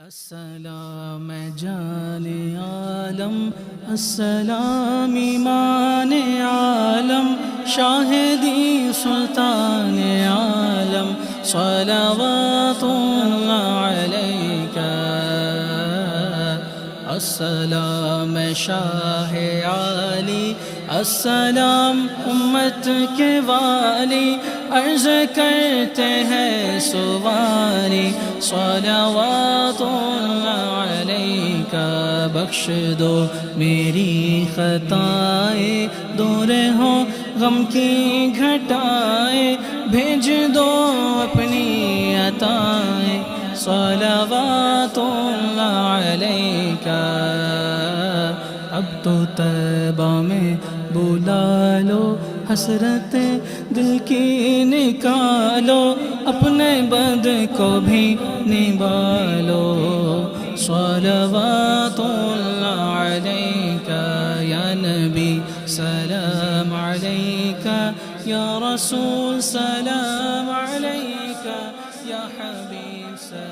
السلام جان عالم، السلام ایمان عالم، شاہدی سلطان عالم، صلوات اللہ علیک۔ السلام شاہ عالی، السلام امت کے والی، عرض کرتے ہیں سواری، صلوات اللہ علیک۔ بخش دو میری خطائیں، دور ہو غم کی گھٹائیں، بھیج دو اپنی عطائیں، صلوات اللہ علیک۔ اب تو طیبہ میں بلا لو، حسرت دل کی نکالو، اپنے بد کو بھی نبالو، صلوات اللہ علیک۔ یا نبی سلام علیک، یا رسول سلام علیک، یا حبیب سلام